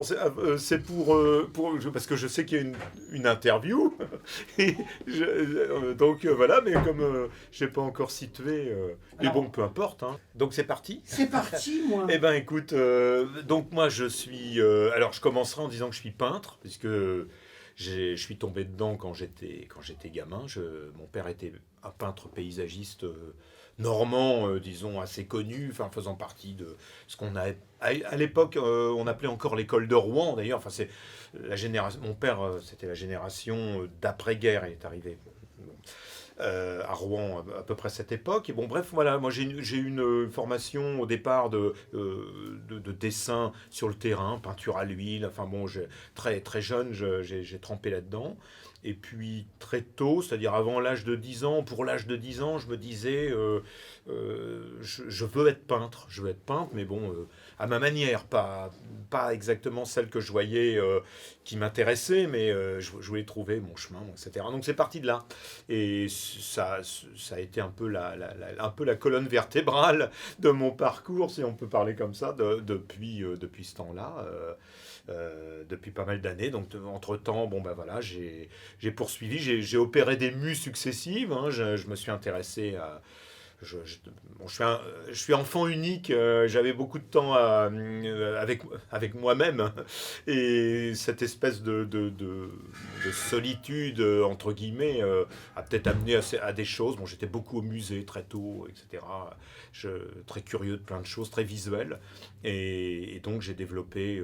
C'est parce que je sais qu'il y a une interview. Et donc voilà, mais comme je n'ai pas encore situé, mais bon, Alors, peu importe, hein. Donc c'est parti. c'est parti, moi. Eh ben écoute, donc moi je suis, alors je commencerai en disant que je suis peintre, puisque je suis tombé dedans quand j'étais gamin. Mon père était un peintre paysagiste normand, disons assez connu, enfin faisant partie de ce qu'on a à l'époque on appelait encore l'école de Rouen. D'ailleurs, enfin c'est la génération. Mon père, c'était la génération d'après-guerre. Il est arrivé à Rouen à peu près à cette époque. Et bon, bref, voilà, moi j'ai eu une formation au départ de dessin sur le terrain, peinture à l'huile. Enfin bon, très, très jeune, j'ai trempé là-dedans. Et puis très tôt, c'est-à-dire avant l'âge de 10 ans, pour l'âge de 10 ans, je me disais, je veux être peintre. Je veux être peintre, mais bon, à ma manière, pas exactement celle que je voyais qui m'intéressait, mais je voulais trouver mon chemin, etc. Donc c'est parti de là. Et ça a été un peu un peu la colonne vertébrale de mon parcours, si on peut parler comme ça, depuis ce temps-là. Depuis pas mal d'années. Donc, entre-temps, bon, ben voilà, j'ai poursuivi, j'ai opéré des mues successives. Hein. Je me suis intéressé à. Bon, je suis enfant unique, j'avais beaucoup de temps avec moi-même. Et cette espèce de solitude, entre guillemets, a peut-être amené à des choses. Bon, j'étais beaucoup au musée très tôt, etc. Très curieux de plein de choses, très visuel. Et donc j'ai développé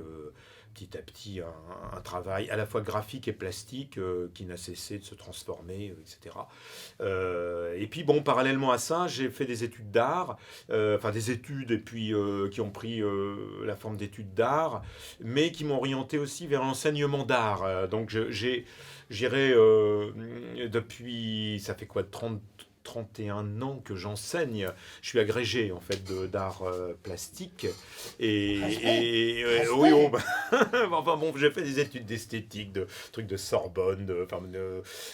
petit à petit un travail à la fois graphique et plastique qui n'a cessé de se transformer, etc. Et puis bon, parallèlement à ça, j'ai fait des études d'art, enfin des études et puis qui ont pris la forme d'études d'art, mais qui m'ont orienté aussi vers l'enseignement d'art. Donc j'irai depuis, ça fait quoi, 31 ans que j'enseigne. Je suis agrégé en fait d'art plastique. Respect. Oui, oh, Respect. bah, enfin bon, j'ai fait des études d'esthétique, de trucs de Sorbonne,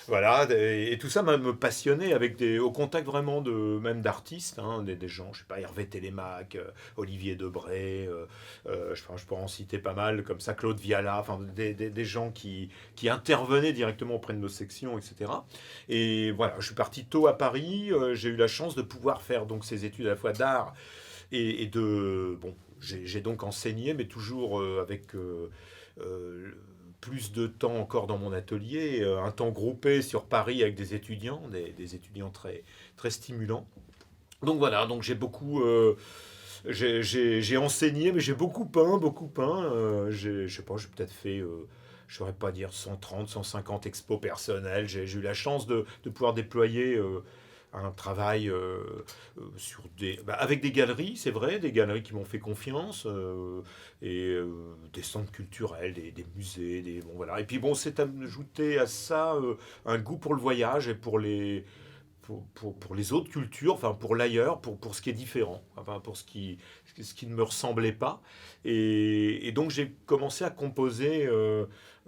voilà, et tout ça m'a me passionné avec au contact vraiment même d'artistes, hein, des gens, je sais pas, Hervé Télémaque, Olivier Debray, je pourrais en citer pas mal comme ça, Claude Viala, enfin des gens qui intervenaient directement auprès de nos sections, etc. Et voilà, je suis parti tôt à Paris. J'ai eu la chance de pouvoir faire donc ces études à la fois d'art et de bon. J'ai donc enseigné, mais toujours avec euh, plus de temps encore dans mon atelier, un temps groupé sur Paris avec des étudiants, des étudiants très, très stimulants. Donc voilà, donc j'ai enseigné, mais j'ai beaucoup peint, beaucoup peint. Je sais pas, j'ai peut-être fait, je saurais pas dire 130, 150 expos personnels. J'ai eu la chance de pouvoir déployer un travail avec des galeries, c'est vrai, des galeries qui m'ont fait confiance, et des centres culturels, des musées, bon voilà. Et puis bon, c'est ajouté à ça un goût pour le voyage et pour les autres cultures, enfin pour l'ailleurs, pour ce qui est différent, enfin pour ce qui ne me ressemblait pas. Et donc j'ai commencé à composer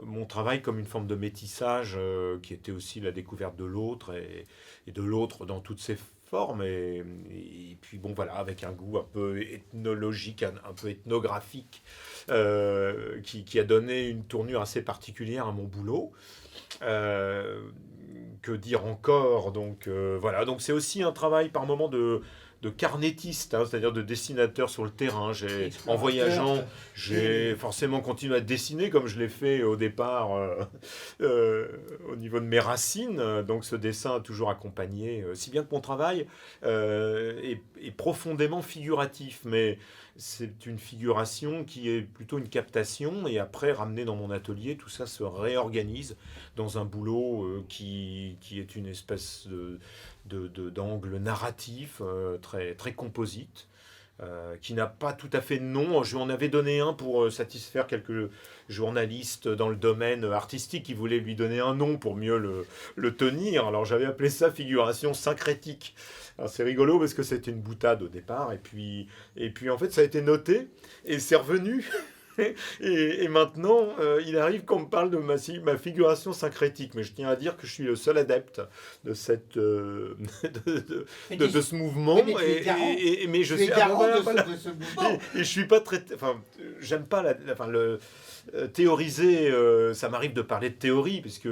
mon travail comme une forme de métissage qui était aussi la découverte de l'autre et de l'autre dans toutes ses formes. Et puis bon voilà, avec un goût un peu ethnologique, un peu ethnographique, qui a donné une tournure assez particulière à mon boulot. Euh, que dire encore. Donc voilà, donc c'est aussi un travail par moment de carnétiste, hein, c'est-à-dire de dessinateur sur le terrain. En Explorateur. voyageant, Oui, j'ai oui. forcément continué à dessiner comme je l'ai fait au départ au niveau de mes racines. Donc ce dessin a toujours accompagné, si bien que mon travail est profondément figuratif, mais c'est une figuration qui est plutôt une captation et après ramené dans mon atelier, tout ça se réorganise dans un boulot qui est une espèce d'angle narratif très, très composite. Qui n'a pas tout à fait de nom. Je lui en avais donné un pour satisfaire quelques journalistes dans le domaine artistique qui voulaient lui donner un nom pour mieux le tenir. Alors j'avais appelé ça figuration syncrétique. Alors c'est rigolo parce que c'était une boutade au départ et puis en fait ça a été noté et c'est revenu Et maintenant, il arrive qu'on me parle de ma figuration syncrétique. Mais je tiens à dire que je suis le seul adepte de, de ce mouvement. Oui, mais tu es garant. Mais je Tu es suis garant voilà, de voilà. ce mouvement. Et je suis pas très. Enfin, j'aime pas théoriser. Ça m'arrive de parler de théorie, puisque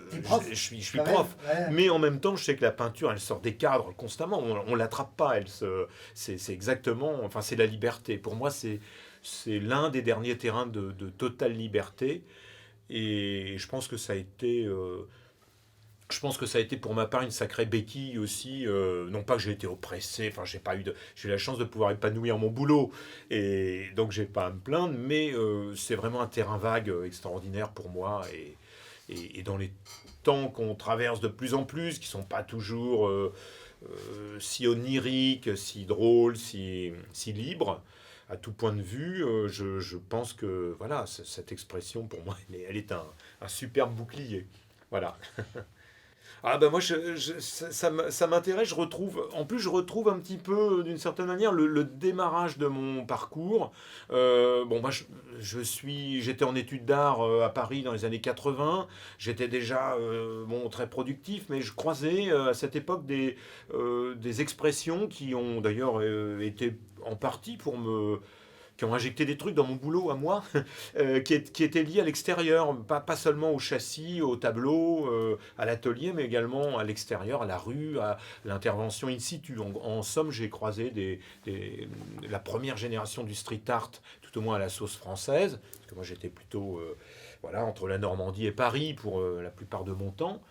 T'es prof, je suis quand même. prof. Ouais. Mais en même temps, je sais que la peinture, elle sort des cadres constamment. On l'attrape pas. C'est exactement. Enfin, c'est la liberté. Pour moi, c'est l'un des derniers terrains de totale liberté. Et je pense que ça a été. Je pense que ça a été pour ma part une sacrée béquille aussi. Non pas que j'ai été oppressé, enfin j'ai eu la chance de pouvoir épanouir mon boulot et donc j'ai pas à me plaindre, mais c'est vraiment un terrain vague extraordinaire pour moi et dans les temps qu'on traverse de plus en plus, qui sont pas toujours si oniriques, si drôles, si libres à tout point de vue, je pense que voilà cette expression pour moi elle est un superbe bouclier. Voilà. Ah ben moi, ça m'intéresse, je retrouve, en plus je retrouve un petit peu, d'une certaine manière, le démarrage de mon parcours. Bon, moi, j'étais en études d'art à Paris dans les années 80, j'étais déjà bon, très productif, mais je croisais à cette époque des expressions qui ont d'ailleurs été en partie qui ont injecté des trucs dans mon boulot à moi, qui étaient liés à l'extérieur, pas seulement au châssis, au tableau, à l'atelier, mais également à l'extérieur, à la rue, à l'intervention in situ. En somme, j'ai croisé la première génération du street art, tout au moins à la sauce française, parce que moi j'étais plutôt voilà, entre la Normandie et Paris pour la plupart de mon temps.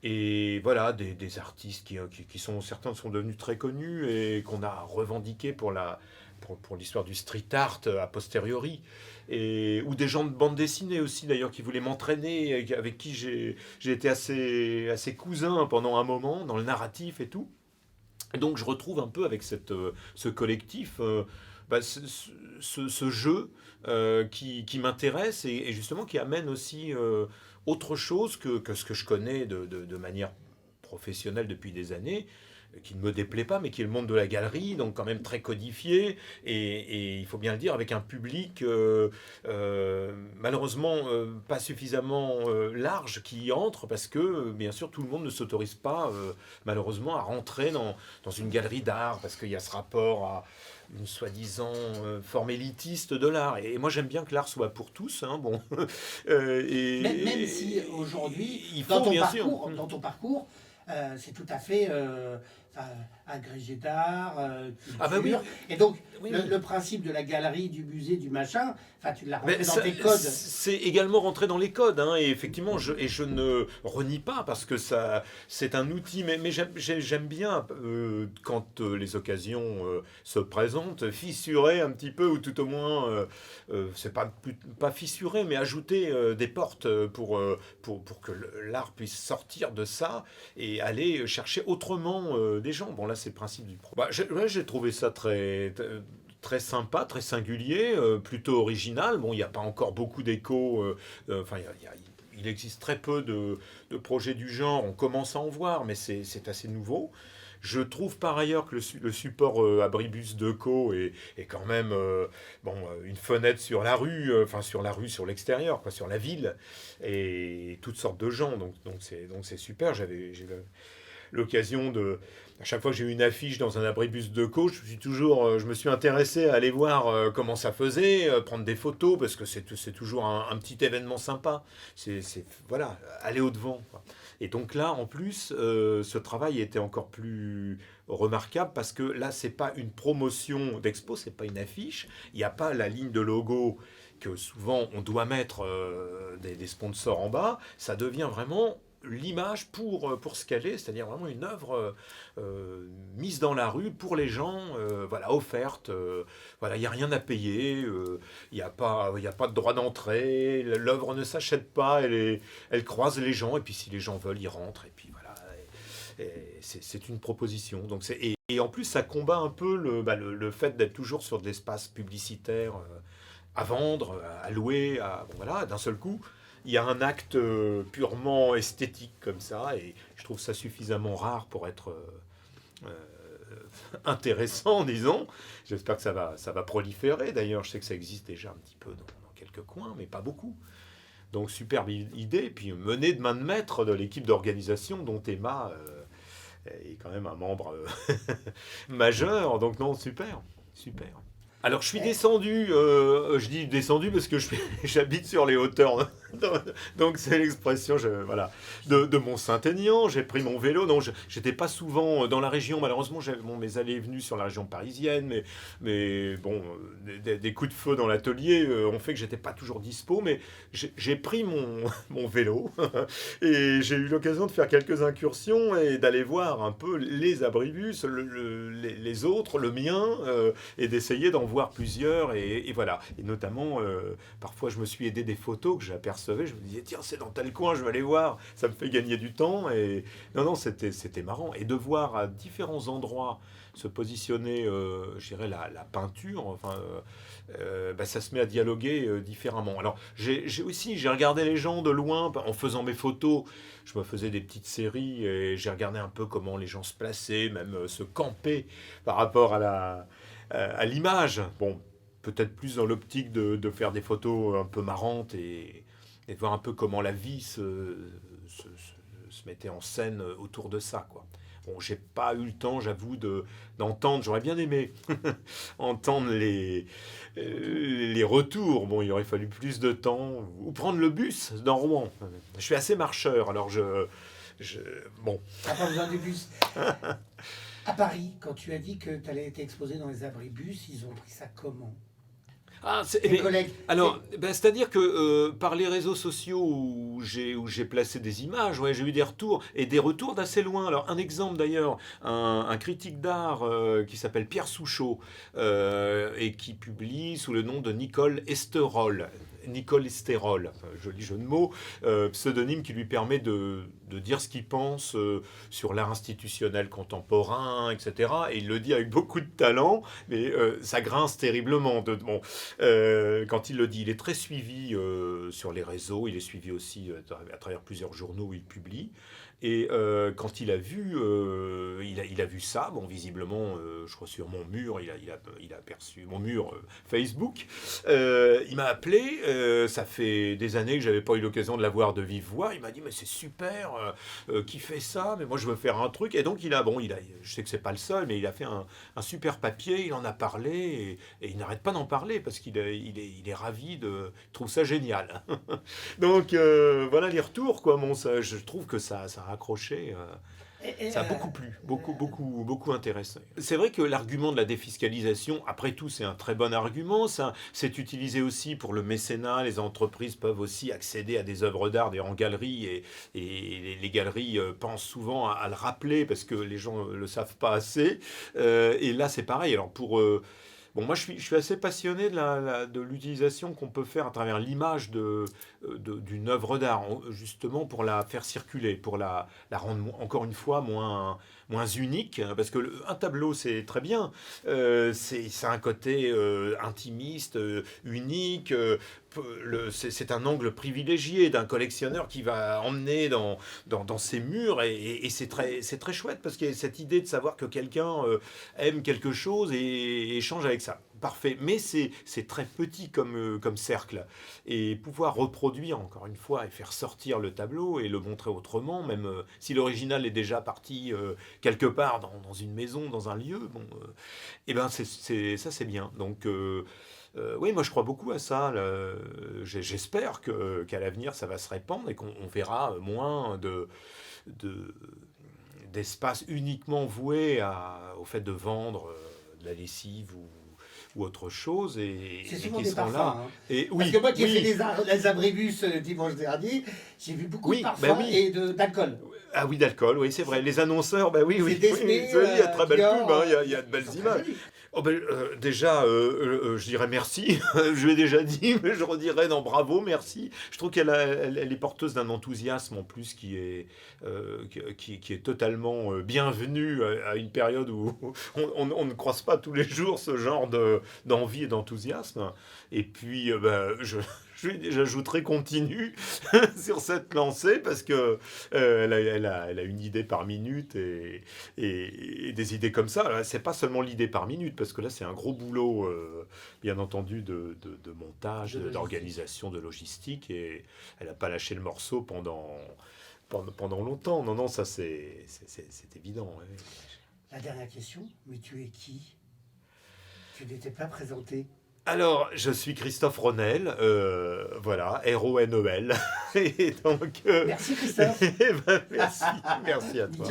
Et voilà, des artistes certains sont devenus très connus et qu'on a revendiqués pour l'histoire du street art a posteriori. Ou des gens de bande dessinée aussi, d'ailleurs, qui voulaient m'entraîner, avec qui j'ai été assez cousin pendant un moment, dans le narratif et tout. Et donc je retrouve un peu avec ce collectif bah, ce jeu qui m'intéresse et justement qui amène aussi autre chose que ce que je connais de manière professionnelle depuis des années, qui ne me déplaît pas, mais qui est le monde de la galerie, donc quand même très codifié, et il faut bien le dire, avec un public malheureusement pas suffisamment large qui y entre, parce que bien sûr tout le monde ne s'autorise pas malheureusement à rentrer dans une galerie d'art, parce qu'il y a ce rapport à une soi-disant forme élitiste de l'art. Et moi j'aime bien que l'art soit pour tous, hein, bon. Même si aujourd'hui, il faut bien sûr. dans ton parcours, c'est tout à fait agrégé d'art, culture. Ah bah oui. Et donc, Oui, le principe de la galerie, du musée, du machin, tu l'as rentré mais dans tes codes. c'est également rentré dans les codes, hein, et effectivement, je ne renie pas parce que c'est un outil, mais j'aime bien quand les occasions se présentent, fissurer un petit peu, ou tout au moins, c'est pas fissurer, mais ajouter des portes pour que l'art puisse sortir de ça et aller chercher autrement des gens. Bon, là, c'est le principe du pro. Bah, j'ai trouvé ça très sympa, très singulier, plutôt original. Bon, il n'y a pas encore beaucoup d'échos. Enfin, il existe très peu de projets du genre. On commence à en voir, mais c'est assez nouveau. Je trouve par ailleurs que le support Abribus Deco est quand même bon, une fenêtre sur la rue, sur l'extérieur, quoi, sur la ville, et toutes sortes de gens. Donc c'est super. J'ai l'occasion à chaque fois que j'ai eu une affiche dans un abribus de coach, je me suis intéressé à aller voir comment ça faisait, prendre des photos, parce que c'est toujours un petit événement sympa. Voilà, aller au-devant, quoi. Et donc là, en plus, ce travail était encore plus remarquable, parce que là, c'est pas une promotion d'expo, c'est pas une affiche, il n'y a pas la ligne de logo que souvent on doit mettre des sponsors en bas, ça devient vraiment l'image pour ce qu'elle est, c'est-à-dire vraiment une œuvre mise dans la rue pour les gens, voilà, offerte. Voilà, il n'y a rien à payer, il n'y a pas de droit d'entrée, l'œuvre ne s'achète pas, elle croise les gens, et puis si les gens veulent, ils rentrent, et puis voilà. C'est une proposition. Donc et en plus, ça combat un peu le fait d'être toujours sur de l'espace publicitaire à vendre, à louer, bon, voilà, d'un seul coup. Il y a un acte purement esthétique comme ça, et je trouve ça suffisamment rare pour être intéressant, disons. J'espère que ça va proliférer. D'ailleurs, je sais que ça existe déjà un petit peu quelques coins, mais pas beaucoup. Donc superbe idée, puis menée de main de maître de l'équipe d'organisation dont Emma est quand même un membre majeur. Donc non, super, super. Alors je suis descendu, je dis descendu parce que j'habite sur les hauteurs, donc c'est l'expression, voilà, de Mont-Saint-Aignan. J'ai pris mon vélo, non, j'étais pas souvent dans la région, malheureusement, mes allées et venues sur la région parisienne, mais bon, des coups de feu dans l'atelier ont fait que j'étais pas toujours dispo, mais j'ai pris mon vélo et j'ai eu l'occasion de faire quelques incursions et d'aller voir un peu les abribus, les autres, le mien, et d'essayer d'en voir plusieurs, et voilà. Et notamment, parfois je me suis aidé des photos que j'apercevais, je me disais, tiens, c'est dans tel coin, je vais aller voir, ça me fait gagner du temps, et non, c'était marrant. Et de voir à différents endroits se positionner, je dirais, la peinture, enfin, ça se met à dialoguer différemment. Alors, j'ai regardé les gens de loin, en faisant mes photos, je me faisais des petites séries, et j'ai regardé un peu comment les gens se plaçaient, même se campaient par rapport à l'image. Bon, peut-être plus dans l'optique de faire des photos un peu marrantes et de voir un peu comment la vie se mettait en scène autour de ça, quoi. Bon, j'ai pas eu le temps, j'avoue, d'entendre, j'aurais bien aimé entendre les retours. Bon, il aurait fallu plus de temps, ou prendre le bus dans Rouen. Je suis assez marcheur, alors bon. T'as pas besoin du bus. À Paris, quand tu as dit que tu allais être exposé dans les abribus, ils ont pris ça comment? Tes collègues. Alors, c'est-à-dire que par les réseaux sociaux où j'ai placé des images, ouais, j'ai eu des retours, et des retours d'assez loin. Alors, un exemple d'ailleurs, un critique d'art qui s'appelle Pierre Souchot, et qui publie sous le nom de Nicole Esterol. Nicole Esterol, joli jeu de mots, pseudonyme qui lui permet de dire ce qu'il pense sur l'art institutionnel contemporain, etc. Et il le dit avec beaucoup de talent, mais ça grince terriblement. Quand il le dit, il est très suivi sur les réseaux, il est suivi aussi à travers plusieurs journaux où il publie. Et quand il a vu ça, bon, visiblement, je crois sur mon mur, il a aperçu mon mur Facebook. Il m'a appelé. Ça fait des années que j'avais pas eu l'occasion de la voir de vive voix. Il m'a dit, mais c'est super, qui fait ça, mais moi je veux faire un truc. Et donc je sais que c'est pas le seul, mais il a fait un super papier. Il en a parlé et il n'arrête pas d'en parler parce qu'il est ravi il trouve ça génial. Donc voilà les retours, quoi. Je trouve que ça a accroché. Ça a beaucoup plu, beaucoup intéressé. C'est vrai que l'argument de la défiscalisation, après tout, c'est un très bon argument. C'est utilisé aussi pour le mécénat. Les entreprises peuvent aussi accéder à des œuvres d'art en galerie, et les galeries pensent souvent à le rappeler parce que les gens ne le savent pas assez. Et là, c'est pareil. Alors bon, moi, je suis assez passionné de l'utilisation qu'on peut faire à travers l'image d'une œuvre d'art, justement pour la faire circuler, pour la rendre, encore une fois, moins unique, hein, parce que un tableau, c'est très bien, c'est un côté intimiste, unique, c'est un angle privilégié d'un collectionneur qui va emmener dans ses murs, et c'est très chouette, parce qu'il y a cette idée de savoir que quelqu'un aime quelque chose et échange avec ça. Parfait, mais c'est très petit comme cercle. Et pouvoir reproduire, encore une fois, et faire sortir le tableau et le montrer autrement, même si l'original est déjà parti quelque part dans une maison, dans un lieu, bon, et ben ça c'est bien. Donc oui, moi je crois beaucoup à ça. J'espère qu'à l'avenir ça va se répandre et qu'on verra moins d'espace uniquement voué au fait de vendre de la lessive ou autre chose, et c'est souvent qui des seront parfums, là. hein. Et, Parce que moi qui ai fait les abribus dimanche dernier, j'ai vu beaucoup de parfums et d'alcool. Ah oui, d'alcool, oui, c'est vrai. Les annonceurs, oui. Il y a de très belles pubs, il y a de belles images. Déjà, je dirais merci. Je l'ai déjà dit, mais je redirais non, bravo, merci. Je trouve qu'elle est porteuse d'un enthousiasme en plus qui est totalement bienvenu à une période où on ne croise pas tous les jours ce genre d'envie et d'enthousiasme. Et puis, j'ajouterai continue sur cette lancée parce que elle a une idée par minute et des idées comme ça. Alors, c'est pas seulement l'idée par minute parce que là c'est un gros boulot, bien entendu, de montage, d'organisation, de logistique, et elle n'a pas lâché le morceau pendant longtemps. Non, ça c'est évident. Ouais. La dernière question, mais tu es qui? Tu n'étais pas présenté. Alors, je suis Christophe Ronel, voilà, Ronel. Et donc, merci Christophe. Merci à toi.